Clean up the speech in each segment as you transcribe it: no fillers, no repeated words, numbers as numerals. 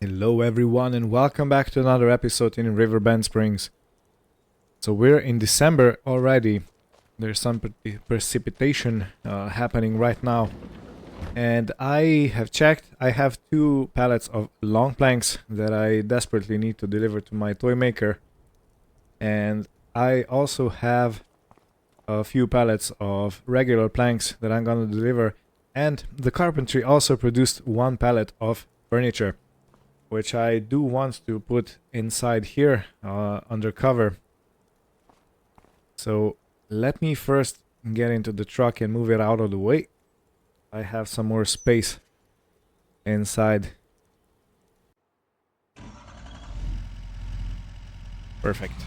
Hello everyone and welcome back to another episode in Riverbend Springs. So we're in December already. There's some precipitation happening right now. And I have checked, I have 2 pallets of long planks that I desperately need to deliver to my toy maker. And I also have a few pallets of regular planks that I'm gonna deliver. And the carpentry also produced 1 pallet of furniture, which I do want to put inside here under cover. So let me first get into the truck and move it out of the way. I have some more space inside. Perfect.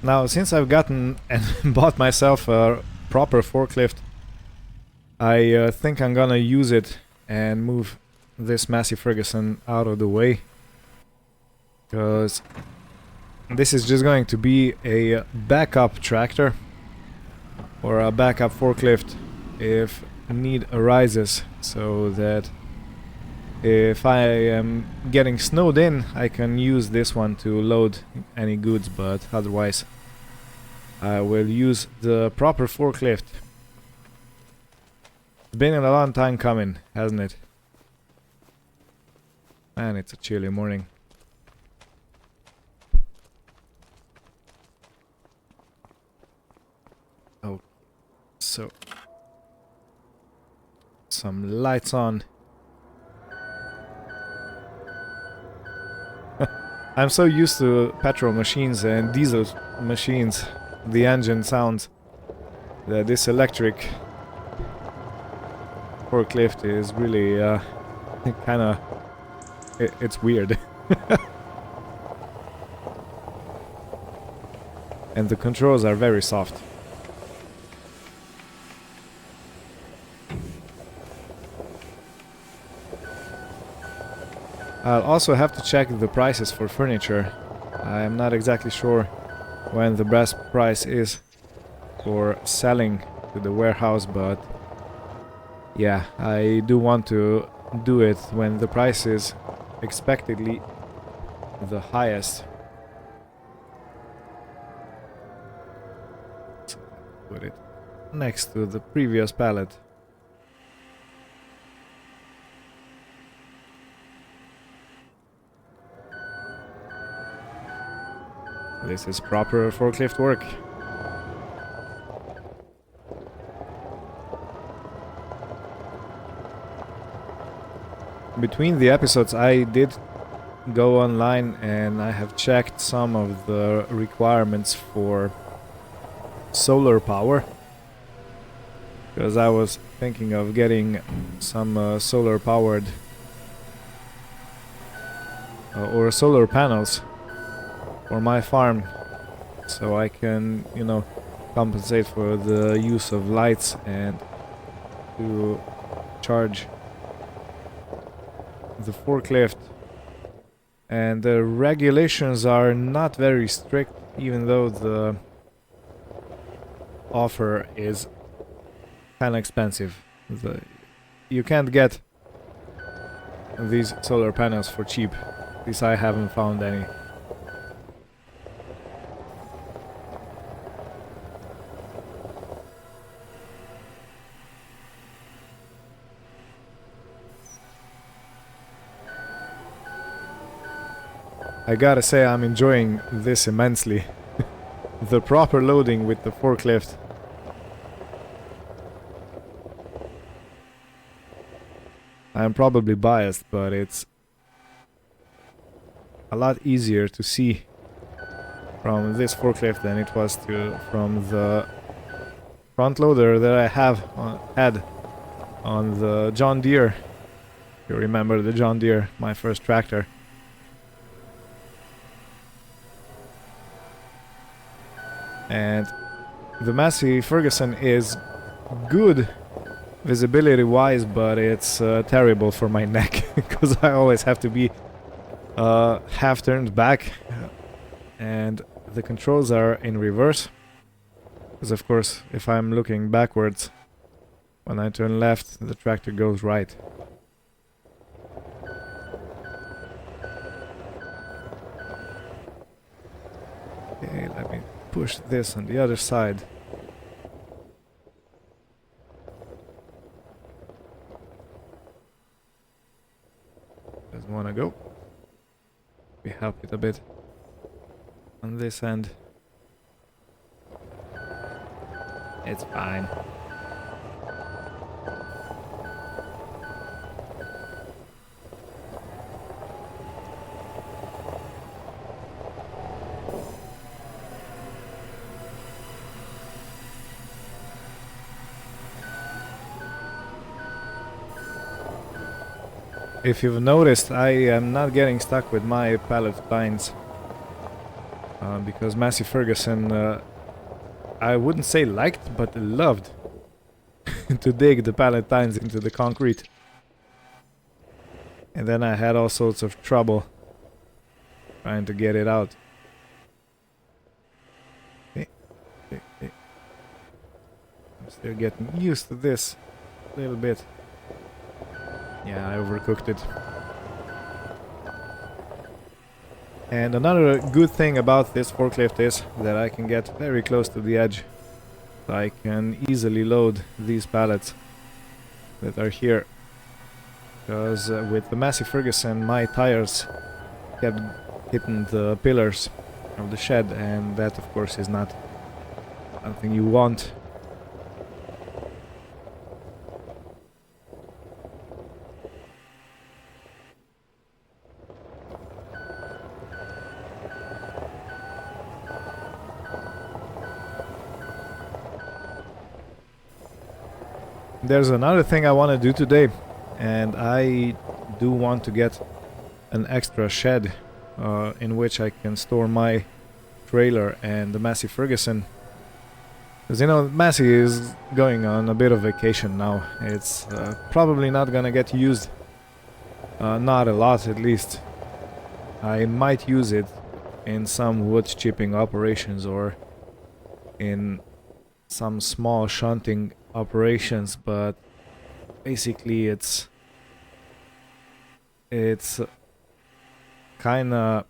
Now, since I've gotten and bought myself a proper forklift, I think I'm gonna use it and move this Massey-Ferguson out of the way, because this is just going to be a backup tractor or a backup forklift if need arises, so that if I am getting snowed in, I can use this one to load any goods, but otherwise I will use the proper forklift. It's been a long time coming, hasn't it? Man, it's a chilly morning. Oh, so some lights on. I'm so used to petrol machines and diesel machines, the engine sounds, that this electric forklift is really kinda... it's weird. And the controls are very soft. I'll also have to check the prices for furniture. I am not exactly sure when the best price is for selling to the warehouse, but yeah, I do want to do it when the price is expectedly the highest. So put it next to the previous pallet. This is proper forklift work. Between the episodes I did go online and I have checked some of the requirements for solar power, because I was thinking of getting some solar powered or solar panels for my farm, so I can, you know, compensate for the use of lights and to charge the forklift. And the regulations are not very strict, even though the offer is kind of expensive. You can't get these solar panels for cheap. At least I haven't found any. I gotta say, I'm enjoying this immensely. The proper loading with the forklift. I'm probably biased, but it's a lot easier to see from this forklift than it was from the front loader that I had on the John Deere. You remember the John Deere, my first tractor. And the Massey-Ferguson is good visibility wise, but it's terrible for my neck, because I always have to be half turned back and the controls are in reverse. Because of course, if I'm looking backwards, when I turn left, the tractor goes right. Okay, let me push this on the other side. Doesn't want to go. We help it a bit on this end. It's fine. If you've noticed, I am not getting stuck with my pallet lines because Massey-Ferguson, I wouldn't say liked, but loved to dig the pallet lines into the concrete. And then I had all sorts of trouble trying to get it out. Okay. I'm still getting used to this a little bit. Yeah, I overcooked it. And another good thing about this forklift is that I can get very close to the edge. So I can easily load these pallets that are here. Because with the Massey-Ferguson, my tires kept hitting the pillars of the shed, and that of course is not something you want. There's another thing I want to do today, and I do want to get an extra shed in which I can store my trailer and the Massey-Ferguson. Because you know, Massey is going on a bit of vacation now. It's probably not gonna get used, not a lot at least. I might use it in some wood chipping operations or in some small shunting operations, but basically it's kinda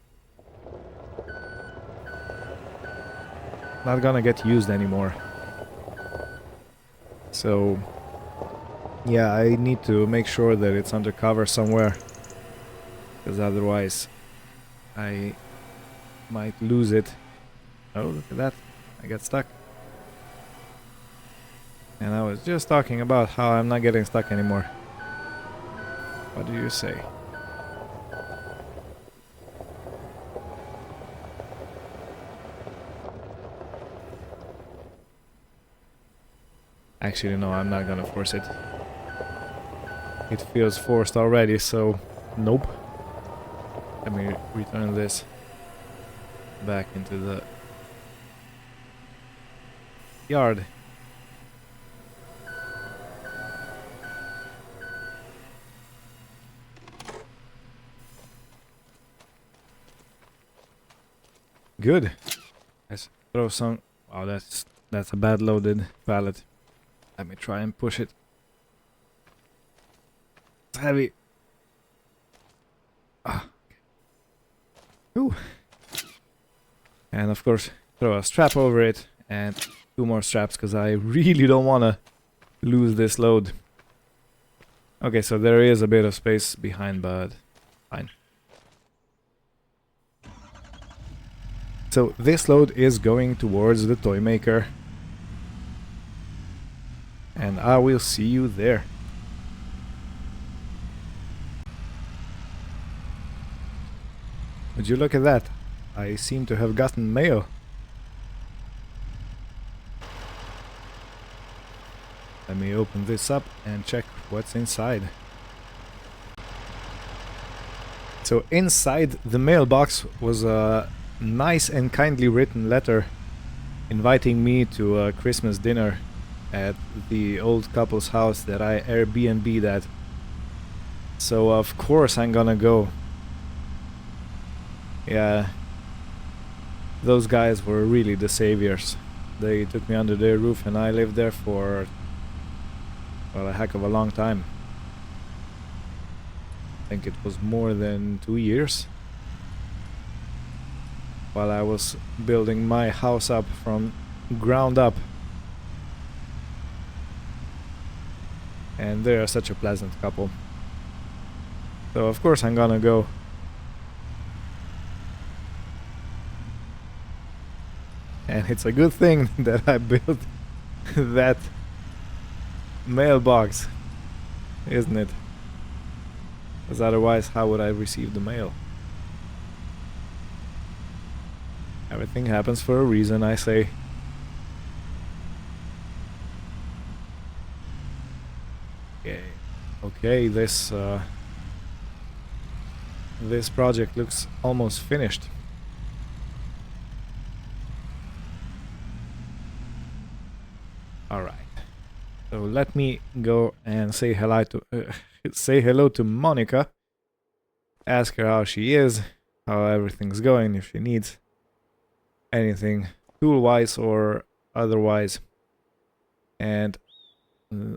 not gonna get used anymore. So yeah, I need to make sure that it's under cover somewhere, because otherwise I might lose it. Oh, look at that, I got stuck. And I was just talking about how I'm not getting stuck anymore. What do you say? Actually, no, I'm not gonna force it. It feels forced already, so nope. Let me return this back into the yard. Good. Let's throw some. Oh, that's a bad loaded pallet. Let me try and push it. It's heavy. Ah. Ooh. And of course, throw a strap over it and 2 more straps because I really don't want to lose this load. Okay, so there is a bit of space behind, but fine. So this load is going towards the toy maker, and I will see you there. Would you look at that? I seem to have gotten mail. Let me open this up and check what's inside. So inside the mailbox was a nice and kindly written letter inviting me to a Christmas dinner at the old couple's house that I Airbnb'd at. So of course I'm gonna go. Yeah, those guys were really the saviors. They took me under their roof and I lived there for, well, a heck of a long time. I think it was more than 2 years. While I was building my house up from ground up. And they are such a pleasant couple. So of course I'm gonna go. And it's a good thing that I built that mailbox, isn't it? Because otherwise, how would I receive the mail? Everything happens for a reason, I say. Okay, this project looks almost finished. All right. So let me go and say hello to Monica. Ask her how she is, how everything's going, if she needs anything tool-wise or otherwise. And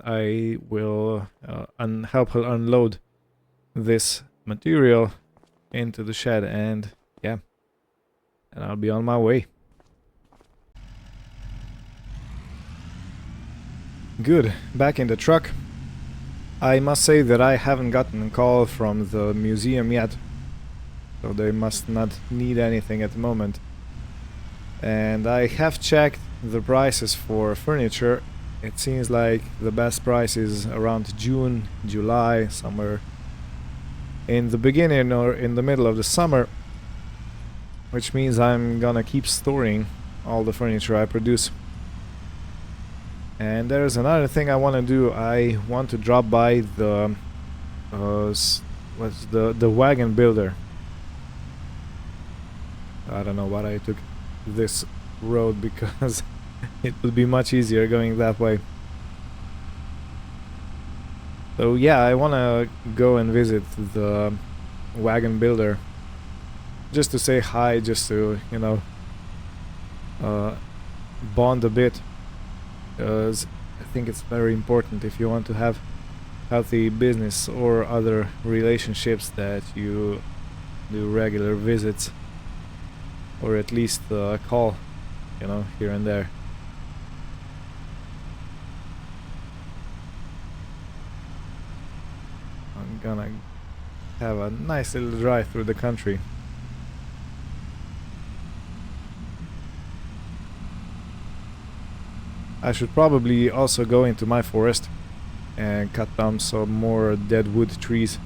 I will help her unload this material into the shed, and yeah, and I'll be on my way. Good, back in the truck. I must say that I haven't gotten a call from the museum yet, so they must not need anything at the moment. And I have checked the prices for furniture. It seems like the best price is around June, July, somewhere in the beginning or in the middle of the summer, which means I'm gonna keep storing all the furniture I produce. And there's another thing I want to do. I want to drop by the the wagon builder. I don't know why I took this road, because it would be much easier going that way. So yeah, I want to go and visit the wagon builder just to say hi, just to, you know, bond a bit. Because I think it's very important if you want to have healthy business or other relationships that you do regular visits, or at least a call, you know, here and there. I'm gonna have a nice little drive through the country. I should probably also go into my forest and cut down some more dead wood trees,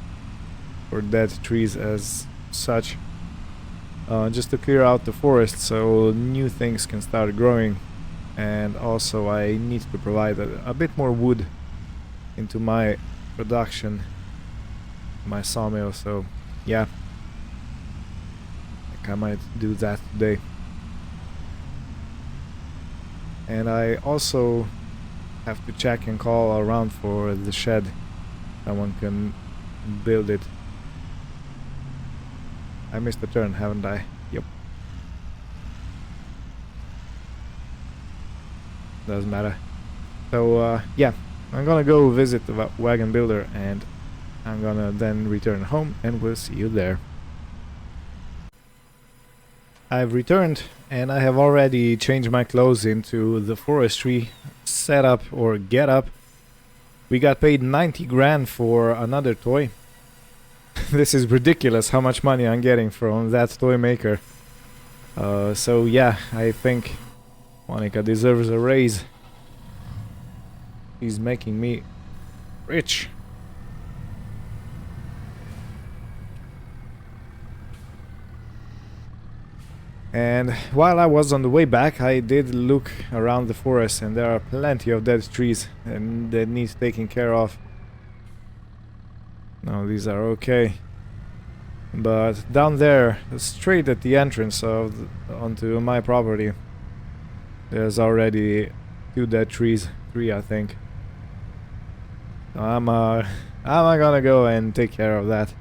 or dead trees as such, just to clear out the forest so new things can start growing. And also I need to provide a bit more wood into my production, my sawmill, so yeah, I think I might do that today. And I also have to check and call around for the shed. Someone can build it. I missed the turn, haven't I? Yep. Doesn't matter. So yeah, I'm gonna go visit the wagon builder, and I'm gonna then return home, and we'll see you there. I've returned, and I have already changed my clothes into the forestry setup or getup. We got paid 90 grand for another toy. This is ridiculous how much money I'm getting from that toy maker. So yeah, I think Monica deserves a raise. He's making me rich. And while I was on the way back, I did look around the forest, and there are plenty of dead trees and that need taking care of. No, these are okay. But down there, straight at the entrance of onto my property, there's already 2 dead trees, 3 I think. So I'm gonna go and take care of that.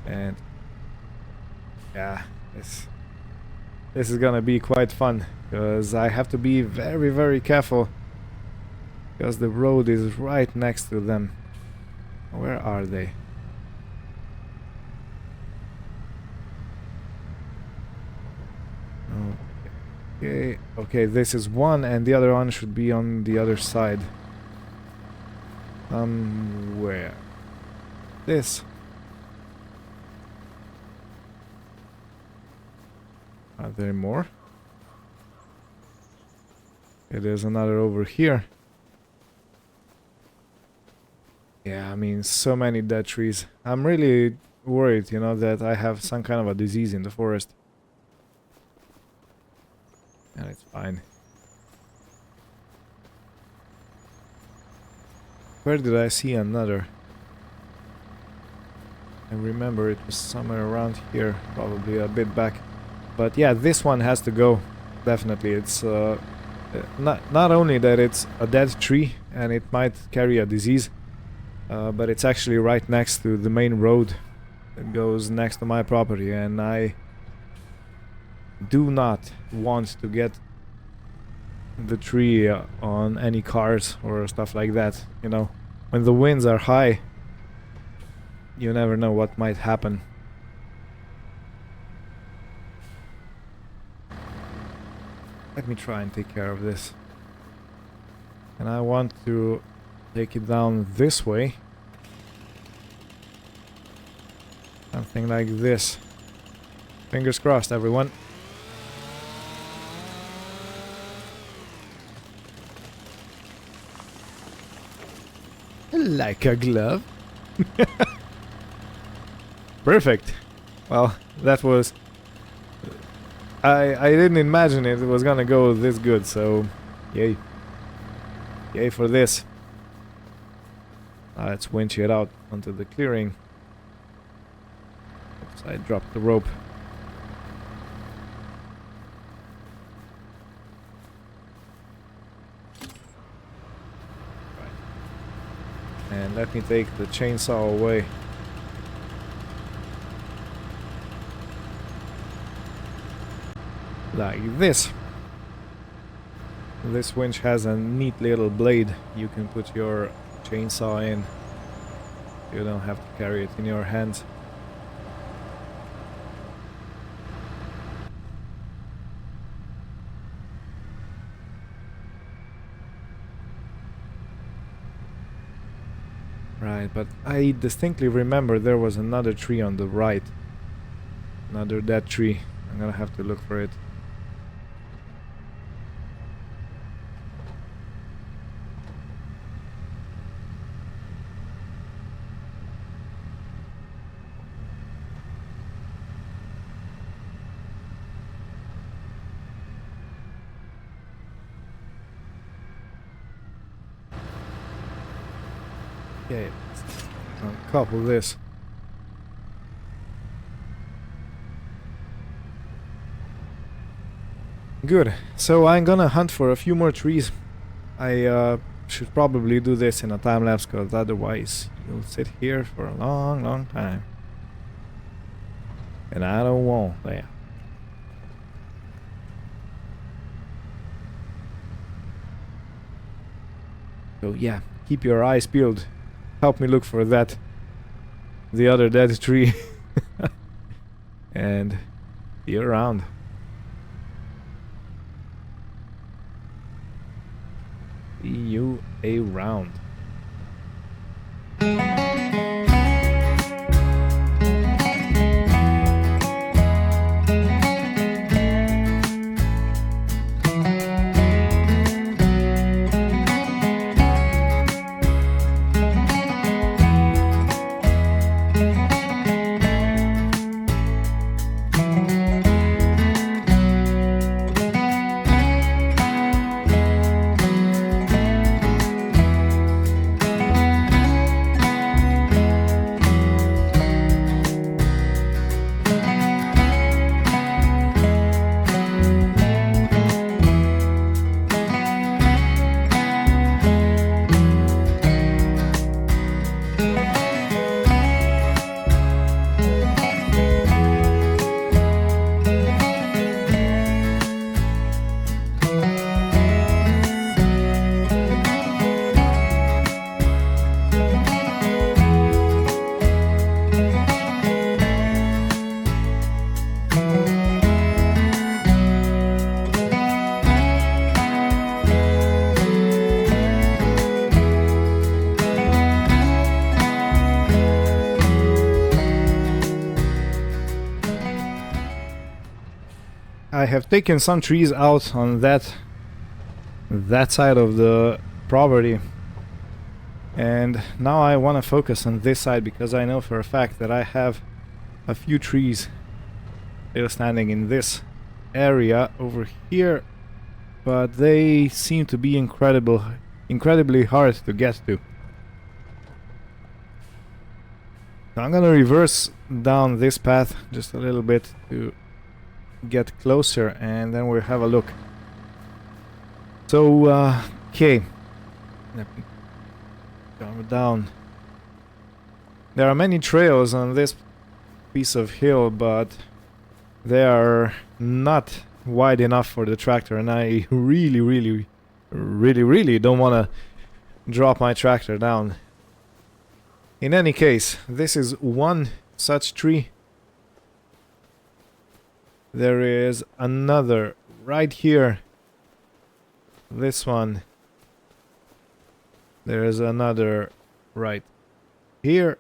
And yeah, This is gonna be quite fun, because I have to be very, very careful, because the road is right next to them. Where are they? Okay, okay, this is one, and the other one should be on the other side. Where? This. Are there more? Okay, there's another over here. Yeah, I mean, so many dead trees. I'm really worried, you know, that I have some kind of a disease in the forest. And it's fine. Where did I see another? I remember it was somewhere around here, probably a bit back. But yeah, this one has to go. Definitely. It's not only that it's a dead tree and it might carry a disease, but it's actually right next to the main road that goes next to my property, and I do not want to get the tree on any cars or stuff like that. You know, when the winds are high, you never know what might happen. Let me try and take care of this. And I want to take it down this way. Something like this. Fingers crossed, everyone. Like a glove. Perfect. Well, that was... I didn't imagine it was gonna go this good, so... Yay. Yay for this. Let's winch it out onto the clearing. Oops, I dropped the rope. And let me take the chainsaw away. Like this. This winch has a neat little blade you can put your chainsaw in. You don't have to carry it in your hands. Right, but I distinctly remember there was another tree on the right. Another dead tree. I'm gonna have to look for it. Okay, I'll couple this. Good. So I'm gonna hunt for a few more trees. I should probably do this in a time lapse, because otherwise you'll sit here for a long, long time. And I don't want that. So yeah, keep your eyes peeled. Help me look for that. The other dead tree. And be around. See you around. I have taken some trees out on that side of the property, and now I want to focus on this side because I know for a fact that I have a few trees still standing in this area over here, but they seem to be incredibly hard to get to. So I'm gonna reverse down this path just a little bit to get closer, and then we'll have a look. So, okay. Let me go down. There are many trails on this piece of hill, but they are not wide enough for the tractor, and I really don't want to drop my tractor down. In any case, this is one such tree. There is another right here. This one. There is another right here.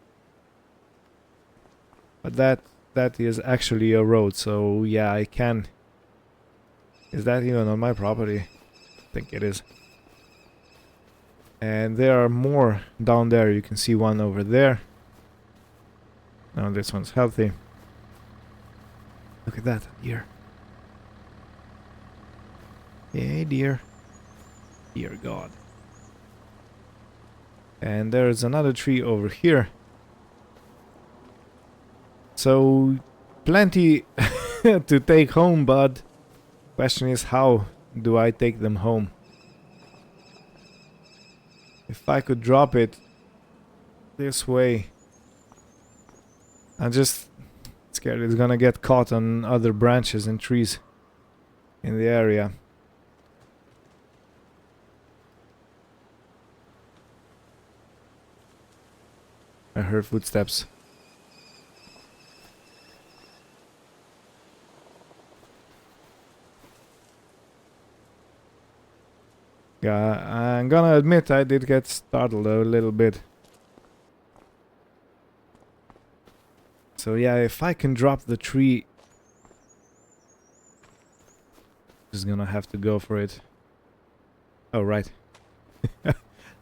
But that is actually a road, so yeah, I can. Is that even on my property? I think it is. And there are more down there. You can see one over there. Now this one's healthy. Look at that, deer. Hey, deer. Dear God. And there's another tree over here. So, plenty to take home, but question is, how do I take them home? If I could drop it this way, I'm just scared it's gonna get caught on other branches and trees in the area. I heard footsteps. Yeah, I'm gonna admit I did get startled a little bit. So yeah, if I can drop the tree, just gonna have to go for it. Oh right.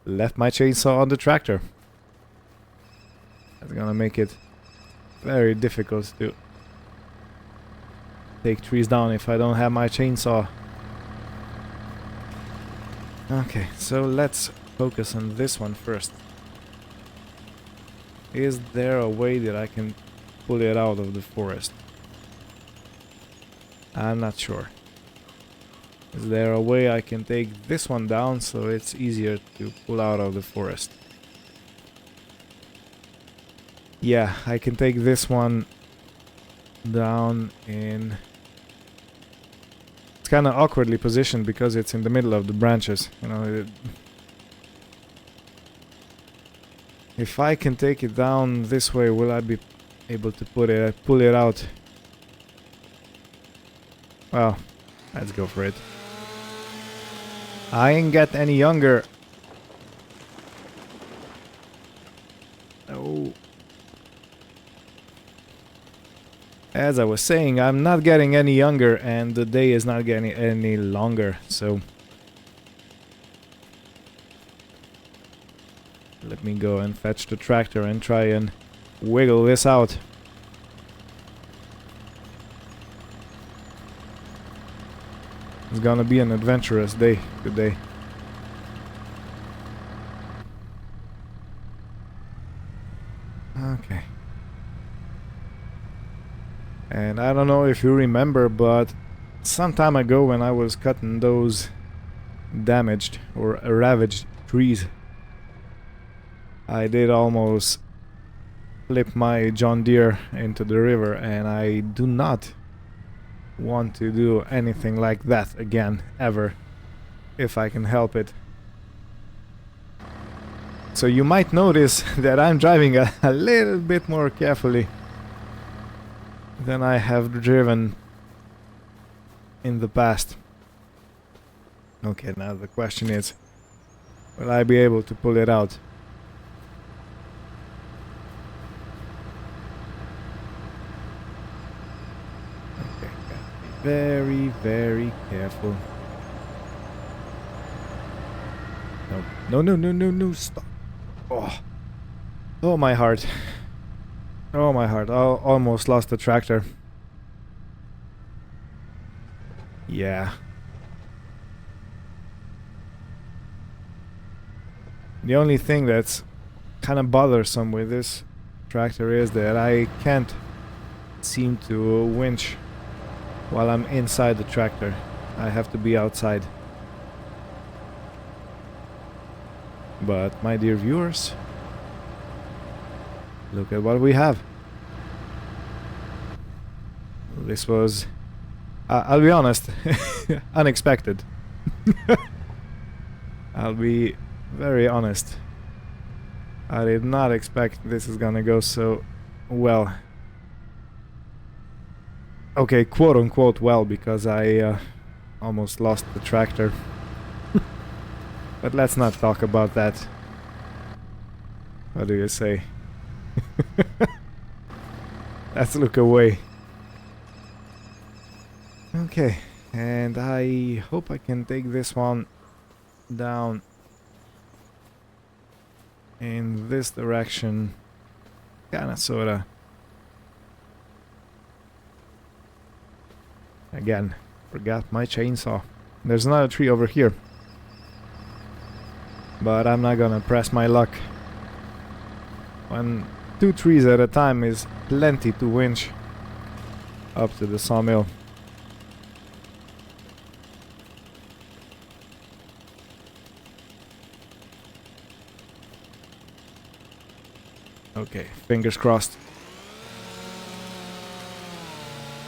Left my chainsaw on the tractor. That's gonna make it very difficult to take trees down if I don't have my chainsaw. Okay, so let's focus on this one first. Is there a way that I can pull it out of the forest? I'm not sure. Is there a way I can take this one down so it's easier to pull out of the forest? Yeah, I can take this one down in... It's kind of awkwardly positioned because it's in the middle of the branches, you know. If I can take it down this way, will I be able to pull it out? Well, let's go for it. I ain't get any younger. Oh. As I was saying, I'm not getting any younger, and the day is not getting any longer, so... Let me go and fetch the tractor and try and wiggle this out. It's gonna be an adventurous day today. Okay. And I don't know if you remember, but some time ago when I was cutting those damaged or ravaged trees, I did almost flip my John Deere into the river, and I do not want to do anything like that again, ever, if I can help it. So you might notice that I'm driving a little bit more carefully than I have driven in the past. Okay, now the question is, will I be able to pull it out? Okay, very, very careful. No, no, no, no, no, no, stop. Oh, oh my heart. Oh my heart, I almost lost the tractor. Yeah. The only thing that's kind of bothersome with this tractor is that I can't seem to winch while I'm inside the tractor. I have to be outside. But my dear viewers, look at what we have. This was, I'll be honest, unexpected. I'll be very honest. I did not expect this is gonna go so well. Okay, quote unquote well, because I almost lost the tractor. But let's not talk about that. What do you say? Let's look away. Okay, and I hope I can take this one down in this direction. Kinda sorta. Again, forgot my chainsaw. There's another tree over here. But I'm not gonna press my luck. 2 trees at a time is plenty to winch up to the sawmill. Okay, fingers crossed.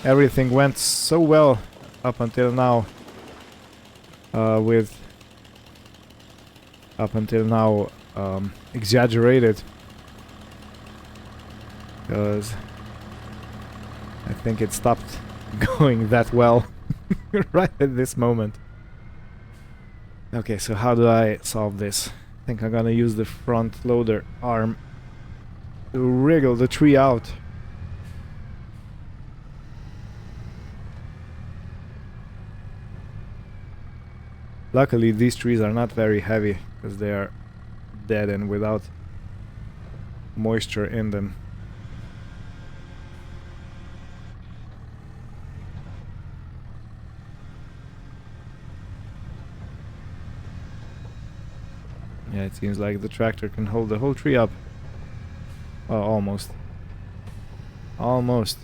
Everything went so well up until now. Exaggerated. Because I think it stopped going that well right at this moment. Okay, so how do I solve this? I think I'm gonna use the front loader arm to wriggle the tree out. Luckily these trees are not very heavy because they are dead and without moisture in them. Yeah, it seems like the tractor can hold the whole tree up. Well, almost. Almost.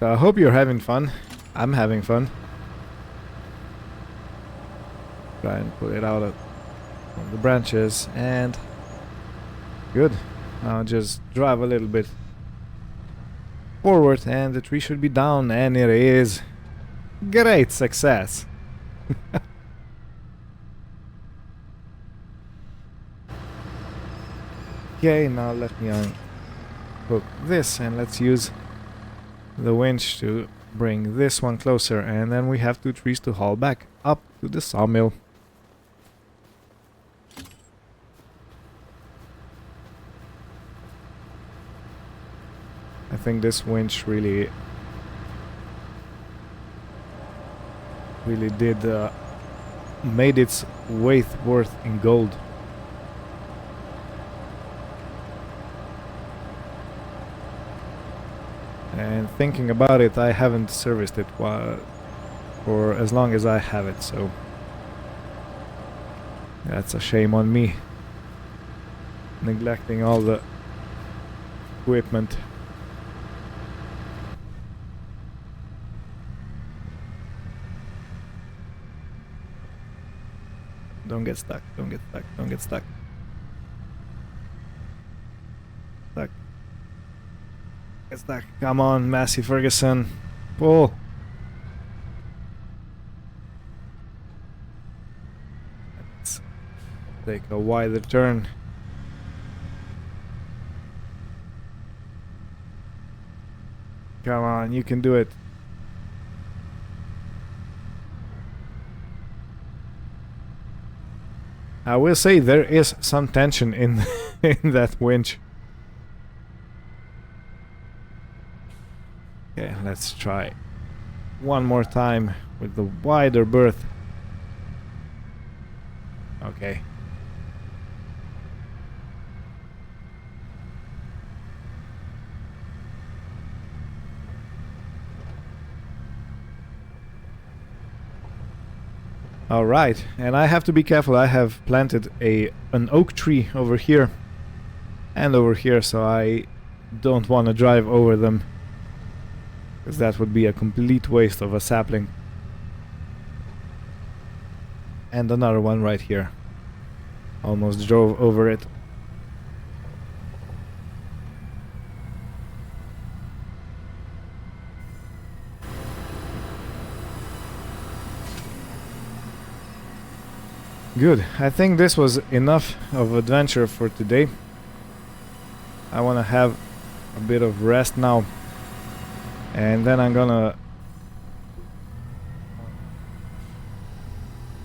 So I hope you're having fun. I'm having fun. Try and pull it out of the branches, and good. Now just drive a little bit forward and the tree should be down, and it is. Great success. Okay, now let me unhook this and let's use the winch to bring this one closer, and then we have 2 trees to haul back up to the sawmill. I think this winch really did made its worth in gold. And thinking about it, I haven't serviced it for as long as I have it, so that's a shame on me, neglecting all the equipment. Don't get stuck, don't get stuck, don't get stuck. Stuck. Get stuck. Come on, Massey-Ferguson. Pull. Let's take a wider turn. Come on, you can do it. I will say there is some tension in in that winch. Okay, let's try one more time with the wider berth. Okay. Alright, and I have to be careful. I have planted an oak tree over here and over here, so I don't want to drive over them, because that would be a complete waste of a sapling. And another one right here. Almost drove over it. Good. I think this was enough of adventure for today. I want to have a bit of rest now. And then I'm gonna...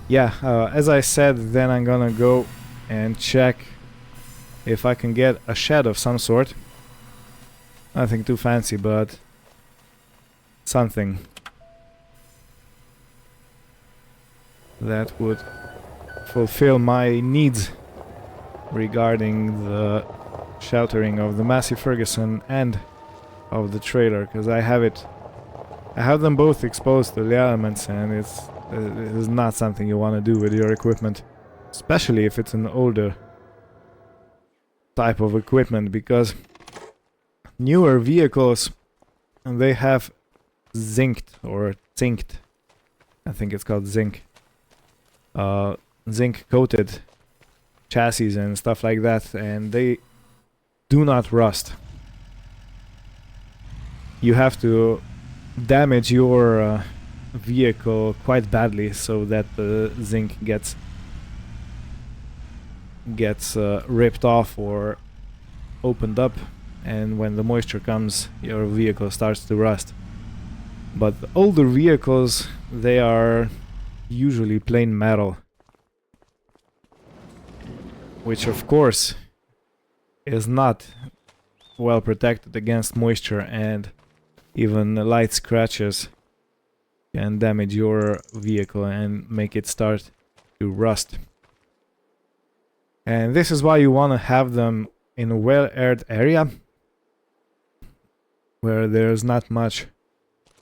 Yeah, as I said, then I'm gonna go and check if I can get a shed of some sort. Nothing too fancy, but something that would fulfill my needs regarding the sheltering of the Massey-Ferguson and of the trailer, because I have them both exposed to the elements, and it is not something you want to do with your equipment, especially if it's an older type of equipment, because newer vehicles, they have zinced, I think it's called zinc coated chassis and stuff like that, and they do not rust. You have to damage your vehicle quite badly so that the zinc gets ripped off or opened up, and when the moisture comes, your vehicle starts to rust. But the older vehicles, they are usually plain metal, which of course is not well protected against moisture, and even light scratches can damage your vehicle and make it start to rust. And this is why you want to have them in a well-aired area where there's not much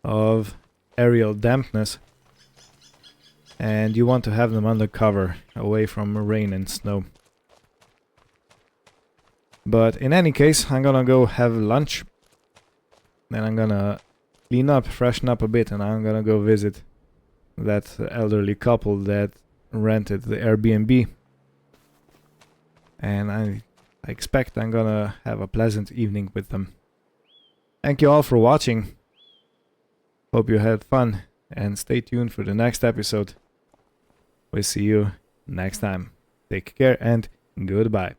of aerial dampness, and you want to have them under cover, away from rain and snow. But in any case, I'm gonna go have lunch, then I'm gonna clean up, freshen up a bit, and I'm gonna go visit that elderly couple that rented the Airbnb. And I expect I'm gonna have a pleasant evening with them. Thank you all for watching. Hope you had fun, and stay tuned for the next episode. We'll see you next time. Take care and goodbye.